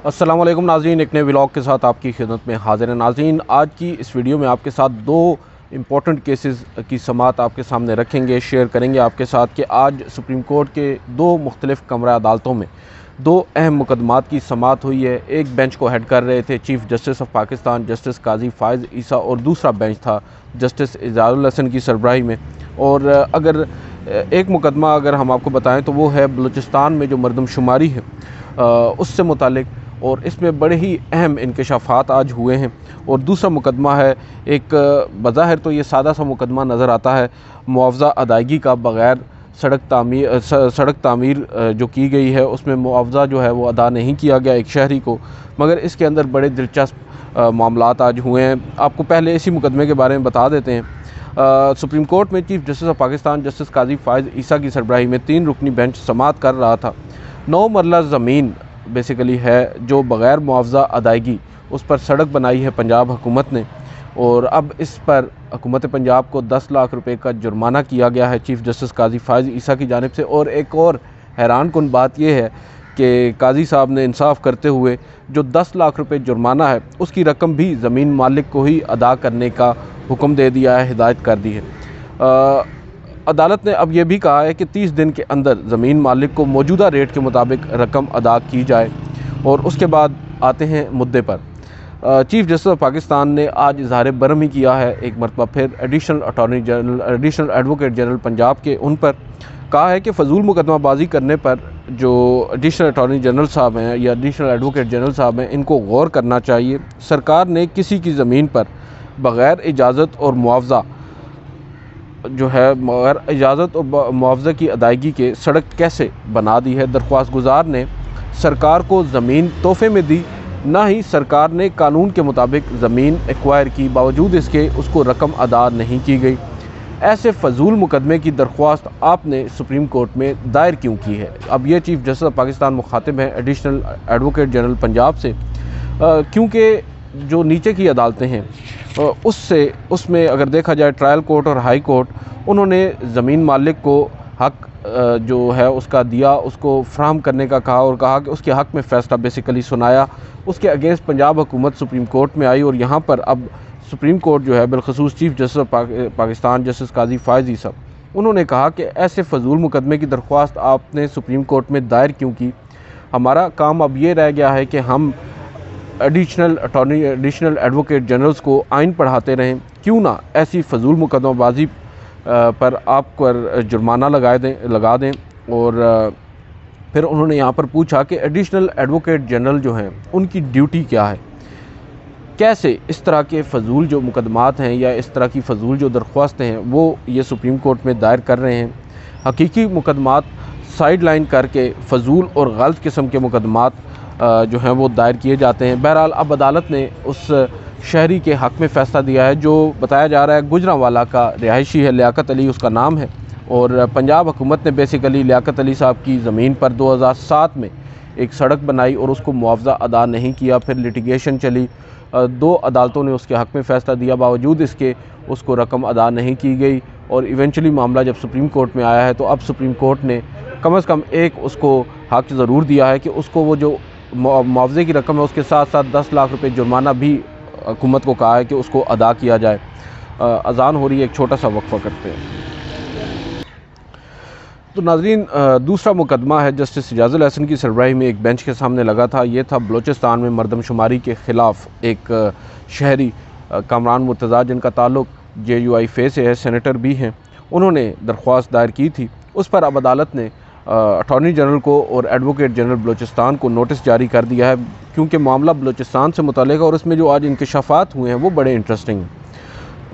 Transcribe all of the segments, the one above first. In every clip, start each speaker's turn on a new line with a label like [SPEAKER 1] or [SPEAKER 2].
[SPEAKER 1] अस्सलाम वालेकुम नाज़रीन, एक नए व्लॉग के साथ आपकी खिदमत में हाज़िर है। नाज़रीन, आज की इस वीडियो में आपके साथ दो इम्पॉर्टेंट केसेस की समाअत आपके सामने रखेंगे, शेयर करेंगे आपके साथ कि आज सुप्रीम कोर्ट के दो मुख्तलिफ़ कमरा अदालतों में दो अहम मुकदमात की समाअत हुई है। एक बेंच को हेड कर रहे थे chief justice of Pakistan justice Qazi Faez Isa और दूसरा बेंच था जस्टिस एजाज़ुल हसन की सरबराही में। और अगर एक मुकदमा अगर हम आपको बताएं तो वो है बलूचिस्तान में जो मरदमशुमारी है उससे मुतालिक, और इसमें बड़े ही अहम इंकशाफात आज हुए हैं। और दूसरा मुकदमा है, एक बज़ाहिर तो ये सादा सा मुकदमा नज़र आता है, मुआवज़ा अदायगी का बग़ैर सड़क तामीर जो की गई है उसमें मुआवज़ा जो है वो अदा नहीं किया गया एक शहरी को, मगर इसके अंदर बड़े दिलचस्प मामलात आज हुए हैं। आपको पहले इसी मुकदमे के बारे में बता देते हैं। सुप्रीम कोर्ट में chief justice of Pakistan justice Qazi Faez Isa की सरबराही में 3 रुकनी बेंच समाअत कर रहा था। 9 मरला ज़मीन बेसिकली है जो बग़ैर मुआवज़ा अदायगी उस पर सड़क बनाई है पंजाब हुकूमत ने, और अब इस पर हुकूमत पंजाब को 10 लाख रुपए का जुर्माना किया गया है चीफ़ जस्टिस काजी फ़ाइज़ ईसा की जानिब से। और एक और हैरान कुन बात यह है कि काजी साहब ने इंसाफ करते हुए जो 10 लाख रुपए जुर्माना है उसकी रकम भी ज़मीन मालिक को ही अदा करने का हुक्म दे दिया है, हिदायत कर दी है। अदालत ने अब यह भी कहा है कि 30 दिन के अंदर ज़मीन मालिक को मौजूदा रेट के मुताबिक रकम अदा की जाए। और उसके बाद आते हैं मुद्दे पर। चीफ़ जस्टिस ऑफ पाकिस्तान ने आज इज़हार बरहमी किया है एक मरतबा फिर एडिशनल एडवोकेट जनरल पंजाब के उन पर कहा है कि फ़जूल मुकदमाबाजी करने पर जो एडिशनल अटॉर्नी जनरल साहब हैं या एडिशनल एडवोकेट जनरल साहब हैं इनको गौर करना चाहिए। सरकार ने किसी की ज़मीन पर बग़ैर इजाज़त और मुआवज़ा जो है मगर इजाज़त और मुआवज़े की अदायगी के सड़क कैसे बना दी है। दरख्वास्त गुजार ने सरकार को ज़मीन तोहफ़े में दी, ना ही सरकार ने कानून के मुताबिक ज़मीन एक्वायर की, बावजूद इसके उसको रकम अदा नहीं की गई। ऐसे फ़जूल मुकदमे की दरख्वास्त आपने सुप्रीम कोर्ट में दायर क्यों की है? अब ये चीफ़ जस्टिस ऑफ पाकिस्तान मुखातिब हैं एडिशनल एडवोकेट जनरल पंजाब से, क्योंकि जो नीचे की अदालतें हैं उसमें अगर देखा जाए ट्रायल कोर्ट और हाई कोर्ट, उन्होंने ज़मीन मालिक को हक़ जो है उसका दिया, उसको फ्राहम करने का कहा और कहा कि उसके हक़ में फ़ैसला बेसिकली सुनाया। उसके अगेंस्ट पंजाब हुकूमत सुप्रीम कोर्ट में आई और यहाँ पर अब सुप्रीम कोर्ट जो है बिलखसूस chief justice of Pakistan justice Qazi Faez Isa, उन्होंने कहा कि ऐसे फ़जूल मुकदमे की दरख्वास्त आपने सुप्रीम कोर्ट में दायर क्यों की? हमारा काम अब ये रह गया है कि हम एडिशनल एडवोकेट जनरल्स को आइन पढ़ाते रहें, क्यों ना ऐसी फ़जूल मुकदमाबाजी पर आप पर जुर्माना लगा दें। और फिर उन्होंने यहाँ पर पूछा कि एडिशनल एडवोकेट जनरल जो हैं उनकी ड्यूटी क्या है, कैसे इस तरह के फ़जूल जो मुकदमात हैं या इस तरह की फ़जूल जो दरख्वास्तें हैं वो ये सुप्रीम कोर्ट में दायर कर रहे हैं। हकीकी मुकदमात साइड लाइन करके फ़जूल और गलत किस्म के मुकदमात जो हैं वो दायर किए जाते हैं। बहरहाल अब अदालत ने उस शहरी के हक़ में फ़ैसला दिया है जो बताया जा रहा है गुजरांवाला का रिहायशी है, लियाकत अली उसका नाम है। और पंजाब हुकूमत ने बेसिकली लियाकत अली साहब की ज़मीन पर 2007 में एक सड़क बनाई और उसको मुआवज़ा अदा नहीं किया। फिर लिटिगेशन चली, 2 अदालतों ने उसके हक़ में फ़ैसला दिया, बावजूद इसके उसको रकम अदा नहीं की गई। और इवेंचुअली मामला जब सुप्रीम कोर्ट में आया है तो अब सुप्रीम कोर्ट ने कम से कम एक उसको हक़ ज़रूर दिया है कि उसको वो जो मुआवज़े की रकम है उसके साथ साथ 10 लाख रुपए जुर्माना भी हुकूमत को कहा है कि उसको अदा किया जाए। अज़ान हो रही है, एक छोटा सा वक्फ़ा करते हैं। तो नाज़रीन, दूसरा मुकदमा है जस्टिस एजाज़ुल हसन की सरबराही में एक बेंच के सामने लगा था। ये था बलूचिस्तान में मरदमशुमारी के ख़िलाफ़ एक शहरी कामरान मुर्तज़ा जिनका ताल्लुक़ JUIFA से है, सेनेटर भी हैं, उन्होंने दरख्वास्त दायर की थी। उस पर अब अदालत ने अटॉर्नी जनरल को और एडवोकेट जनरल बलूचिस्तान को नोटिस जारी कर दिया है, क्योंकि मामला बलूचिस्तान से मुतल्लिक़ है और इसमें जो आज इंकशाफात हुए हैं वो बड़े इंटरेस्टिंग हैं।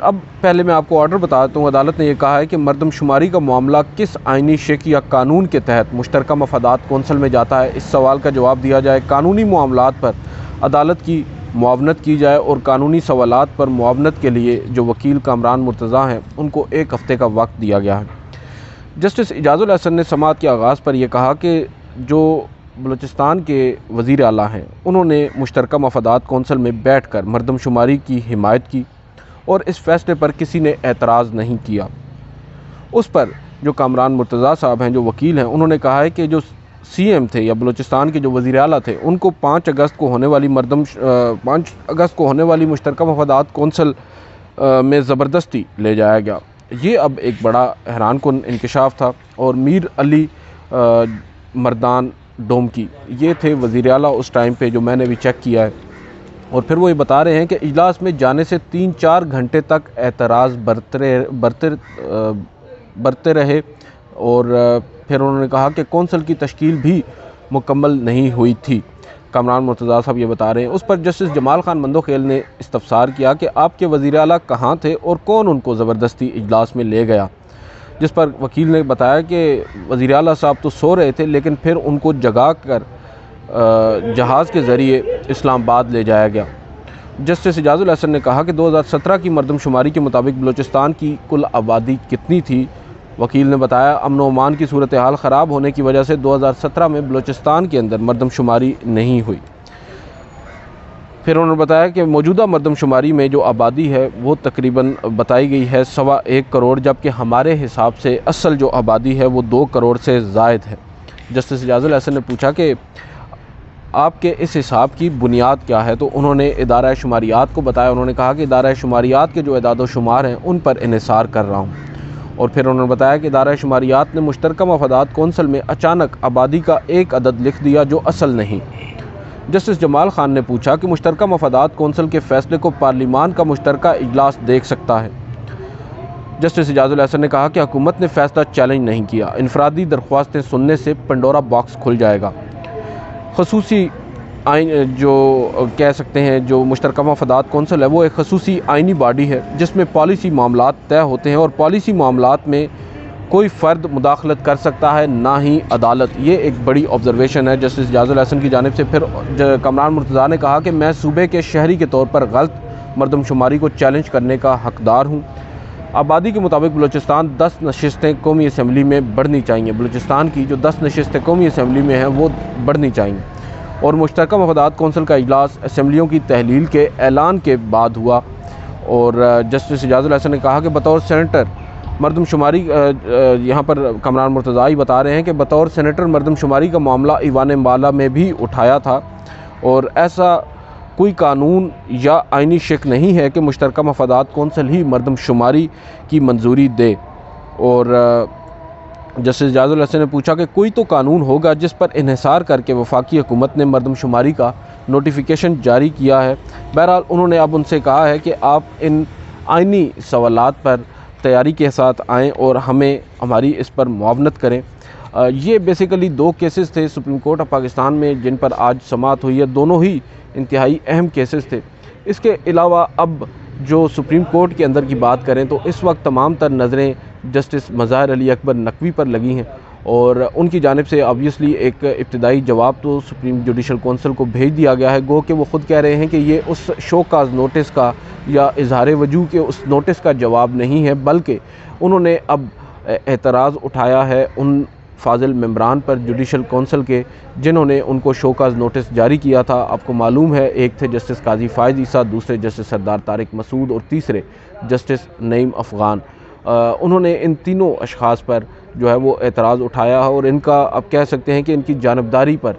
[SPEAKER 1] अब पहले मैं आपको ऑर्डर बता देता हूँ। अदालत ने यह कहा है कि मरदमशुमारी का मामला किस आइनी शिक या कानून के तहत मुश्तरका मफादात कौंसल में जाता है, इस सवाल का जवाब दिया जाए। कानूनी मामलात पर अदालत की मुआवनत की जाए और कानूनी सवालात पर मुआवनत के लिए जो वकील कामरान मुर्तज़ा हैं उनको 1 हफ़्ते का वक्त दिया गया है। जस्टिस एजाज़ुल हसन ने समाअत के आगाज़ पर यह कहा कि जो बलूचिस्तान के वज़ीर आला हैं उन्होंने मुश्तरका मफादात कौंसल में बैठ कर मरदमशुमारी की हिमायत की और इस फ़ैसले पर किसी ने एतराज़ नहीं किया। उस पर जो कामरान मुर्तज़ा साहब हैं, जो वकील हैं, उन्होंने कहा है कि जो सीएम थे या बलूचिस्तान के जो वज़ीर आला थे, उनको 5 अगस्त को होने वाली मुश्तरका मफादात कौंसल में ज़बरदस्ती ले जाया गया। ये अब एक बड़ा हैरानकुन इंकशाफ था। और मीर अली मर्दान डोमकी ये थे वज़ीर आला उस टाइम पे, जो मैंने भी चेक किया है। और फिर वो ये बता रहे हैं कि इजलास में जाने से 3-4 घंटे तक एतराज़ बरते रहे। और फिर उन्होंने कहा कि कौंसल की तश्कील भी मुकम्मल नहीं हुई थी। कामरान मुर्तज़ा साहब ये बता रहे हैं। उस पर जस्टिस जमाल खान मंदोखेल ने इस्तफसार किया कि आपके वज़ीर आला कहाँ थे और कौन उनको ज़बरदस्ती इजलास में ले गया, जिस पर वकील ने बताया कि वज़ीर आला साहब तो सो रहे थे, लेकिन फिर उनको जगा कर जहाज़ के ज़रिए इस्लामाबाद ले जाया गया। जस्टिस इजाज़ुल हसन ने कहा कि 2017 की मरदमशुमारी के मुताबिक बलूचिस्तान की कुल आबादी कितनी थी। वकील ने बताया अमन व अमान की सूरत हाल ख़राब होने की वजह से 2017 में बलूचिस्तान के अंदर मरदमशुमारी नहीं हुई। फिर उन्होंने बताया कि मौजूदा मरदमशुमारी में जो आबादी है वो तकरीबन बताई गई है 1.25 करोड़, जबकि हमारे हिसाब से असल जो आबादी है वो 2 करोड़ से ज़ायद है। जस्टिस इजाज़ुल हसन ने पूछा कि आपके इस हिसाब की बुनियाद क्या है, तो उन्होंने इदारा शुमारियात को बताया। उन्होंने कहा कि इदारा शुमारियात के जो इदाद शुमार हैं उन पर इन्हिसार कर रहा हूँ। और फिर उन्होंने बताया कि इदारा शुमारियात ने मुश्तरका मफादात कौंसल में अचानक आबादी का एक अदद लिख दिया जो असल नहीं। जस्टिस जमाल खान ने पूछा कि मुश्तरका मफादात कौंसल के फ़ैसले को पार्लिमान का मुश्तरका इजलास देख सकता है। जस्टिस इजाज़ुल हसन ने कहा कि हुकूमत ने फ़ैसला चैलेंज नहीं किया, इनफरादी दरख्वास्तें सुनने से पंडोरा बॉक्स खुल जाएगा। खसूसी आइन जो कह सकते हैं जो मुश्तरका मफादात कौंसल है वो एक खसूसी आइनी बॉडी है जिसमें पॉलिसी मामलात तय होते हैं और पॉलिसी मामलात में कोई फ़र्द मुदाखलत कर सकता है, ना ही अदालत। ये एक बड़ी ऑब्जर्वेशन है जस्टिस इजाज़ुल हसन की जानिब से। फिर कामरान मुर्तज़ा ने कहा कि मैं सूबे के शहरी के तौर पर गलत मरदमशुमारी को चैलेंज करने का हकदार हूँ। आबादी के मुताबिक बलूचिस्तान 10 नशिस्तें कौमी असम्बली में बढ़नी चाहिए। बलूचिस्तान की जो 10 नशिस्तें कौमी असम्बली में हैं वो बढ़नी चाहिए। और मुश्तरका मफादात कौंसल का इजलास असम्बलियों की तहलील के ऐलान के बाद हुआ। और जस्टिस इजाज़ुल हसन ने कहा कि बतौर सेनेटर मरदमशुमारी, यहाँ पर कामरान मुर्तज़ा ही बता रहे हैं कि बतौर सेनेटर मरदमशुमारी का मामला ईवान माला में भी उठाया था और ऐसा कोई कानून या आइनी शिक नहीं है कि मुश्तरका मफादात कौंसल ही मरदमशुमारी की मंजूरी दे। और जस्टिस इजाज़ुल हसन ने पूछा कि कोई तो कानून होगा जिस पर इन्हिसार करके वफाकी हुकूमत ने मरदमशुमारी का नोटिफिकेशन जारी किया है। बहरहाल उन्होंने अब उनसे कहा है कि आप इन आइनी सवालात पर तैयारी के साथ आएँ और हमें हमारी इस पर मुआवनत करें। ये बेसिकली 2 केसेस थे सुप्रीम कोर्ट ऑफ पाकिस्तान में जिन पर आज समाअत हुई है। दोनों ही इंतहाई अहम केसेस थे। इसके अलावा अब जो सुप्रीम कोर्ट के अंदर की बात करें तो इस वक्त तमाम तर नज़रें जस्टिस मज़ाहिर अली अकबर नकवी पर लगी हैं और उनकी जानिब से ऑब्वियसली एक इब्तदाई जवाब तो सुप्रीम जुडिशल कौंसिल को भेज दिया गया है। गो कि वो ख़ुद कह रहे हैं कि ये उस शोकाज नोटिस का या इजहार वजूह के उस नोटिस का जवाब नहीं है, बल्कि उन्होंने अब एतराज़ उठाया है उन फाजिल मेंबरान पर जुडिशल कौंसिल के जिन्होंने उनको शोकाज नोटिस जारी किया था। आपको मालूम है एक थे जस्टिस काजी फ़ायज़ ईसा, दूसरे जस्टिस सरदार तारिक मसूद और तीसरे जस्टिस नईम अफ़गान। उन्होंने इन तीनों अशख़ास पर जो है वो एतराज़ उठाया है और इनका अब कह सकते हैं कि इनकी जानिबदारी पर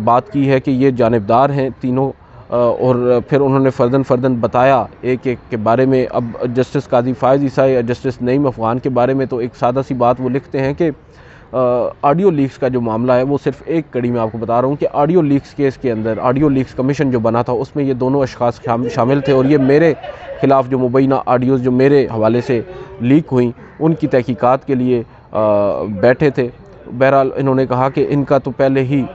[SPEAKER 1] बात की है कि ये जानिबदार हैं तीनों। और फिर उन्होंने फ़र्दन बताया एक एक के बारे में। अब जस्टिस काजी फ़ायज़ ईसा या जस्टिस नईम अफ़गान के बारे में तो एक सादा सी बात वो लिखते हैं कि ऑडियो लीक्स का जो मामला है वो सिर्फ एक कड़ी में आपको बता रहा हूँ कि ऑडियो लीक्स केस के अंदर ऑडियो लीक्स कमीशन जो बना था उसमें ये दोनों अशख़ास शामिल थे और ये मेरे ख़िलाफ़ जो मुबैना ऑडियोज़ जो मेरे हवाले से लीक हुई उनकी तहकीकात के लिए बैठे थे। बहरहाल इन्होंने कहा कि इनका तो पहले ही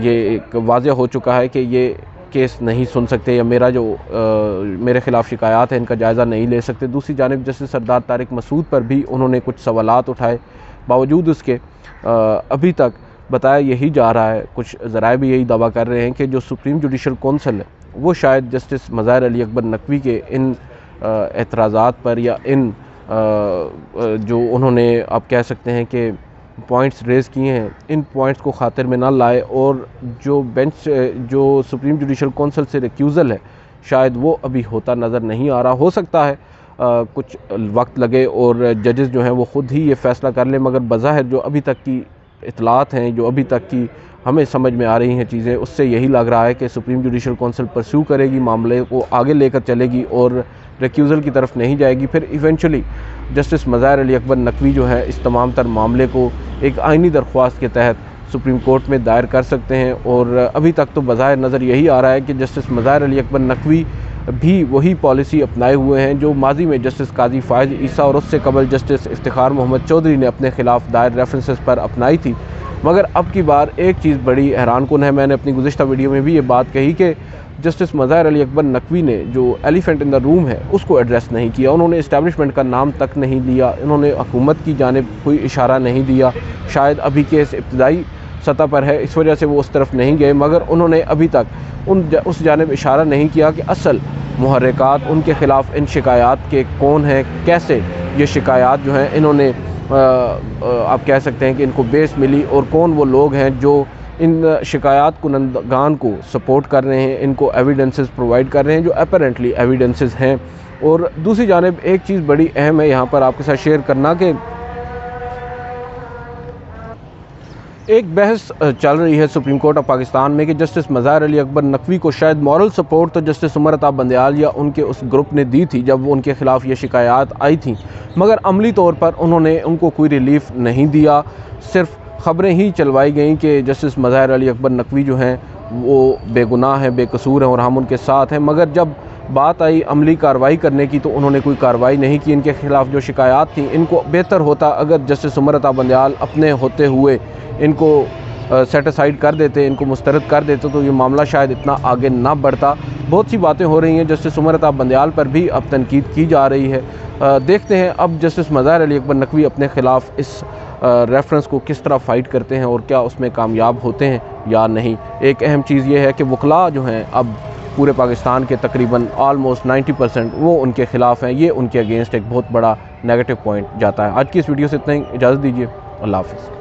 [SPEAKER 1] ये एक वाज़ेह हो चुका है कि ये केस नहीं सुन सकते या मेरा जो मेरे ख़िलाफ़ शिकायत है इनका जायज़ा नहीं ले सकते। दूसरी जानिब जस्टिस सरदार तारिक मसूद पर भी उन्होंने कुछ सवालात उठाए, बावजूद उसके अभी तक बताया यही जा रहा है, कुछ ज़राए भी यही दावा कर रहे हैं कि जो सुप्रीम जुडिशल कौंसिल है वो शायद जस्टिस मज़ाहिर अली अकबर नकवी के इन एतराज़ात पर या इन जो उन्होंने आप कह सकते हैं कि पॉइंट्स रेज़ किए हैं इन पॉइंट्स को खातिर में ना लाए और जो बेंच जो सुप्रीम जुडिशल कौंसिल से रिक्यूज़ल है शायद वो अभी होता नज़र नहीं आ रहा। हो सकता है कुछ वक्त लगे और जजेस जो हैं वो ख़ुद ही ये फ़ैसला कर लें, मगर बज़ाहिर जो अभी तक की इतलात हैं, जो अभी तक की हमें समझ में आ रही हैं चीज़ें, उससे यही लग रहा है कि सुप्रीम जुडिशल काउंसिल परस्यू करेगी, मामले को आगे लेकर चलेगी और रिक्यूज़ल की तरफ नहीं जाएगी। फिर इवेंचुअली जस्टिस मज़ाहिर अली अकबर नकवी जो है इस तमाम तर मामले को एक आइनी दरख्वास्त के तहत सुप्रीम कोर्ट में दायर कर सकते हैं। और अभी तक तो बज़ाहिर नज़र यही आ रहा है कि जस्टिस मज़ाहिर अली अकबर नकवी भी वही पॉलिसी अपनाए हुए हैं जो माजी में जस्टिस काजी फ़ायज़ ईसा और उससे कबल जस्टिस इफ्तिखार मोहम्मद चौधरी ने अपने ख़िलाफ़ दायर रेफरेंसेस पर अपनाई थी। मगर अब की बार एक चीज़ बड़ी हैरानकुन है, मैंने अपनी गुज़िश्ता वीडियो में भी ये बात कही कि जस्टिस मज़ाहिर अली अकबर नकवी ने जो एलिफेंट इन द रूम है उसको एड्रेस नहीं किया। उन्होंने इस्टेब्लिशमेंट का नाम तक नहीं लिया, उन्होंने हुकूमत की जानिब कोई इशारा नहीं दिया। शायद अभी केस इब्तदाई सतह पर है, इस वजह से वो उस तरफ नहीं गए, मगर उन्होंने अभी तक उस जानिब इशारा नहीं किया कि असल मुहर्रिकात उनके ख़िलाफ़ इन शिकायत के कौन हैं, कैसे ये शिकायत जो हैं इन्होंने आप कह सकते हैं कि इनको बेस मिली, और कौन वो लोग हैं जो इन शिकायत कुनंदगान को सपोर्ट कर रहे हैं, इनको एविडेंसेस प्रोवाइड कर रहे हैं जो अपरेंटली एविडेंसेस हैं। और दूसरी जानिब एक चीज़ बड़ी अहम है यहाँ पर आपके साथ शेयर करना कि एक बहस चल रही है सुप्रीम कोर्ट ऑफ पाकिस्तान में कि जस्टिस मज़ाहिर अली अकबर नकवी को शायद मॉरल सपोर्ट तो जस्टिस उमर अता बंदयाल या उनके उस ग्रुप ने दी थी जब वो उनके ख़िलाफ़ ये शिकायत आई थी, मगर अमली तौर पर उन्होंने उनको कोई रिलीफ नहीं दिया। सिर्फ ख़बरें ही चलवाई गई कि जस्टिस मज़ाहिर अली अकबर नकवी जो हैं वो बेगुनाह हैं, बेकसूर हैं और हम उनके साथ हैं। मगर जब बात आई अमली कार्रवाई करने की तो उन्होंने कोई कार्रवाई नहीं की। इनके ख़िलाफ़ जो शिकायत थी, इनको बेहतर होता अगर जस्टिस उमर अता बंदयाल अपने होते हुए इनको सेट असाइड कर देते, इनको मुस्तरद कर देते, तो ये मामला शायद इतना आगे ना बढ़ता। बहुत सी बातें हो रही हैं, जस्टिस उमर अता बंदयाल पर भी अब तनकीद की जा रही है। देखते हैं अब जस्टिस मज़ाहिर अली अकबर नकवी अपने ख़िलाफ़ इस रेफरेंस को किस तरह फ़ाइट करते हैं और क्या उसमें कामयाब होते हैं या नहीं। एक अहम चीज़ ये है कि वकला जो हैं अब पूरे पाकिस्तान के तकरीबन ऑलमोस्ट 90% वो उनके ख़िलाफ़ हैं। ये उनके अगेंस्ट एक बहुत बड़ा नेगेटिव पॉइंट जाता है। आज की इस वीडियो से इतना ही, इजाज़त दीजिए, अल्लाह हाफ़िज़।